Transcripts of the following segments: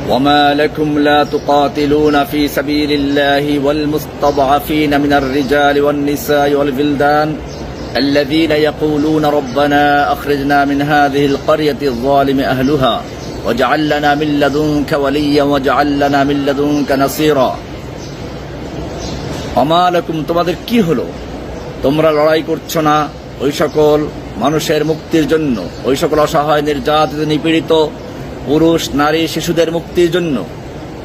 وما لكم لا تقاتلون في سبيل الله والمستضعفين من الرجال والنساء والولدان الذين يقولون ربنا أخرجنا من هذه القرية الظالم أهلها واجعل لنا من لدنك وليا واجعل لنا من لدنك نصيرا وما لكم তোমাদের কি হলো তোমরা লড়াই করছো না ওই সকল মানুষের মুক্তির জন্য ওই সকল অসহায় নির্যাতিত নিপীড়িত পুরুষ নারী শিশুদের মুক্তির জন্য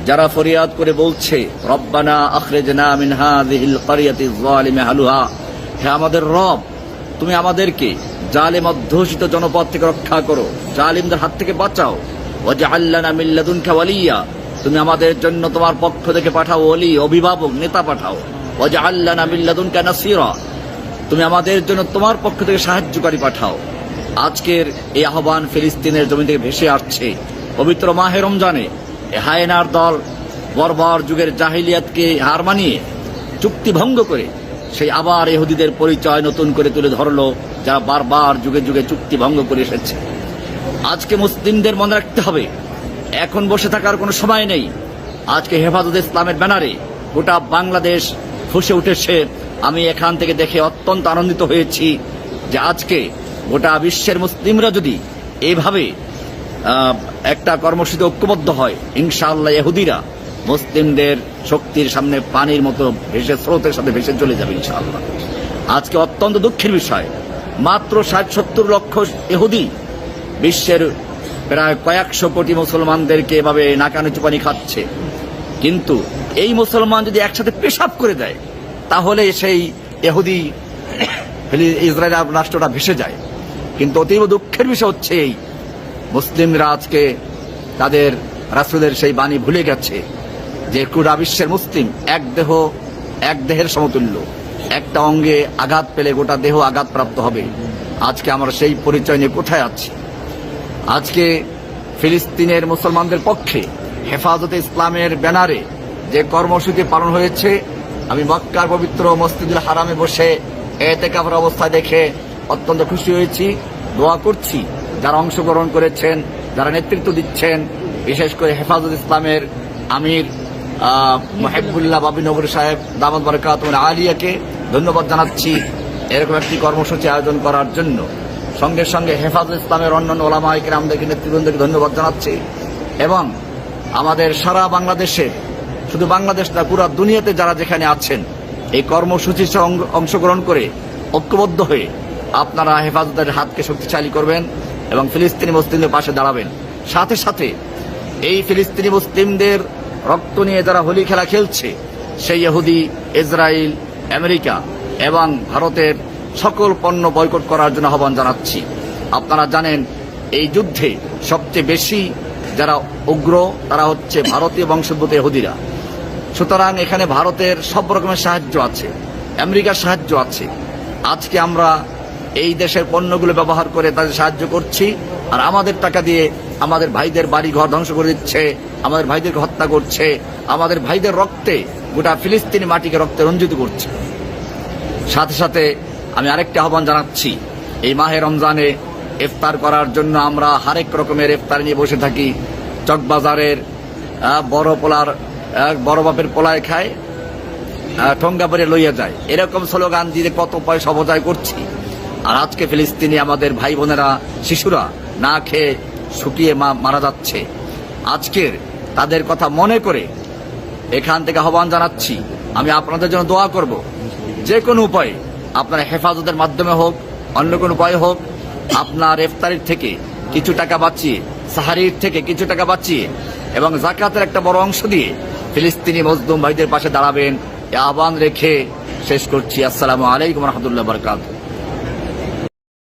যারা ফরিয়াদ করে বলছে রব্বানা আখরিজনা মিন হাযিহিল ক্বরিয়াতিজ যালিমি আহলুহা হে আমাদের রব তুমি আমাদেরকে জালিম অধ্যুষিত জনপদ থেকে রক্ষা করো জালিমদের হাত থেকে বাঁচাও ওয়াজআল লানা মিন লাদুনকা ওয়ালিয়া তুমি আমাদের জন্য তোমার পক্ষ থেকে পাঠাও ওলি অভিভাবক নেতা পাঠাও ওয়াজআল লানা মিন লাদুনকা নাসীরা তুমি আমাদের জন্য তোমার পক্ষ থেকে সাহায্যকারী পাঠাও আজকের এই আহ্বান ফিলিস্তিনের জমি থেকে ভেসে আসছে পবিত্র মাহে রমজানে হায়নার দল বর্বর যুগের জাহিলিয়াতকে হার মানিয়ে চুক্তি ভঙ্গ করে সেই আবার ইহুদিদের পরিচয় নতুন করে তুলে ধরলো যারা বারবার যুগে যুগে চুক্তি ভঙ্গ করে এসেছে আজকে মুসলিমদের মনে রাখতে হবে এখন বসে থাকার কোনো সময় নেই আজকে হেফাজতে ইসলামের ব্যানারে গোটা বাংলাদেশ ফুঁসে উঠেছে আমি এখান থেকে দেখে অত্যন্ত আনন্দিত হয়েছি যে আজকে গোটা বিশ্বের মুসলিমরা যদি এইভাবে একটা কর্মসূচিতে ঐক্যবদ্ধ হয় ইনশাআল্লাহ ইহুদিরা মুসলিমদের শক্তির সামনে পানির মতো ভেসে স্রোতের সাথে ভেসে চলে যাবে ইনশাআল্লাহ আজকে অত্যন্ত দুঃখের বিষয় মাত্র 60-70 লক্ষ ইহুদি বিশ্বের প্রায় কয়েকশো কোটি মুসলমানদেরকে এভাবে নাকানি চুপানি খাচ্ছে কিন্তু এই মুসলমান যদি একসাথে পেশাব করে দেয় তাহলে সেই ইহুদি ইসরায়েল রাষ্ট্রটা ভেসে যায় কিন্তু অতীব দুঃখের বিষয় হচ্ছে এই মুসলিমরা আজকে তাদের রাসূলের সেই বাণী ভুলে গেছে যে গোটা বিশ্বের মুসলিম এক দেহের সমতুল্য একটা অঙ্গে আঘাত পেলে গোটা দেহ আঘাতপ্রাপ্ত হবে আজকে আমরা সেই পরিচয় নিয়ে কোথায় আছি আজকে ফিলিস্তিনের মুসলমানদের পক্ষে হেফাজতে ইসলামের ব্যানারে যে কর্মসূচি পালন হয়েছে আমি মক্কার পবিত্র মসজিদুল হারামে বসে এতেকাফের অবস্থা দেখে অত্যন্ত খুশি হয়েছি দোয়া করছি যারা অংশগ্রহণ করেছেন যারা নেতৃত্ব দিচ্ছেন বিশেষ করে হেফাজত ইসলামের আমির মুহিবুল্লাহ বাবি নগরী সাহেব দামাত বারাকাতুহুল আলিয়াকে ধন্যবাদ জানাচ্ছি এরকম একটি কর্মসূচি আয়োজন করার জন্য সঙ্গে সঙ্গে হেফাজত ইসলামের অন্যান্য ওলামায়ে কেরামদেরকে নেতৃবৃন্দকে ধন্যবাদ জানাচ্ছি এবং আমাদের সারা বাংলাদেশে শুধু বাংলাদেশ না পুরো দুনিয়াতে যারা যেখানে আছেন এই কর্মসূচিতে অংশগ্রহণ করে ঐক্যবদ্ধ হয়ে আপনারা হেফাজতের হাতকে শক্তিশালী করবেন এবং ফিলিস্তিনি মুসলিমদের পাশে দাঁড়াবেন সাথে সাথে এই ফিলিস্তিনি মুসলিমদের রক্ত নিয়ে যারা হোলি খেলা খেলছে সেই ইহুদি ইসরায়েল আমেরিকা এবং ভারতের সকল পণ্য বয়কট করার জন্য আহ্বান জানাচ্ছি আপনারা জানেন এই যুদ্ধে সবচেয়ে বেশি যারা উগ্র তারা হচ্ছে ভারতীয় বংশোদ্ভূত ইহুদিরা সুতরাং এখানে ভারতের সব রকমের সাহায্য আছে আমেরিকার সাহায্য আছে আজকে আমরা এই দেশের পণ্যগুলো ব্যবহার করে তাদের সাহায্য করছি আর আমাদের টাকা দিয়ে আমাদের ভাইদের বাড়ি ঘর ধ্বংস করে দিচ্ছে আমাদের ভাইদেরকে হত্যা করছে আমাদের ভাইদের রক্তে গোটা ফিলিস্তিনি মাটিকে রক্তে রঞ্জিত করছে সাথে সাথে আমি আরেকটি আহ্বান জানাচ্ছি এই মাহে রমজানে ইফতার করার জন্য আমরা হরেক রকমের ইফতার নিয়ে বসে থাকি চকবাজারের বড় বাপের পোলায় খায় ঠোঙ্গা পরে লইয়া যায় এরকম স্লোগান দিয়ে কত পয়সা অপচয় করছি আর আজকে ফিলিস্তিনি আমাদের ভাই বোনেরা শিশুরা না খেয়ে শুকিয়ে মারা যাচ্ছে আজকের তাদের কথা মনে করে এখান থেকে আহ্বান জানাচ্ছি আমি আপনাদের জন্য দোয়া করব যে কোনো উপায়ে আপনারা হেফাজতের মাধ্যমে হোক অন্য কোনো উপায় হোক আপনার ইফতারির থেকে কিছু টাকা বাঁচিয়ে সাহারির থেকে কিছু টাকা বাঁচিয়ে এবং যাকাতের একটা বড় অংশ দিয়ে ফিলিস্তিনি মজলুম ভাইদের পাশে দাঁড়াবেন এই আহ্বান রেখে শেষ করছি আসসালামু আলাইকুম ওয়া রাহমাতুল্লাহি ওয়া বারাকাতুহু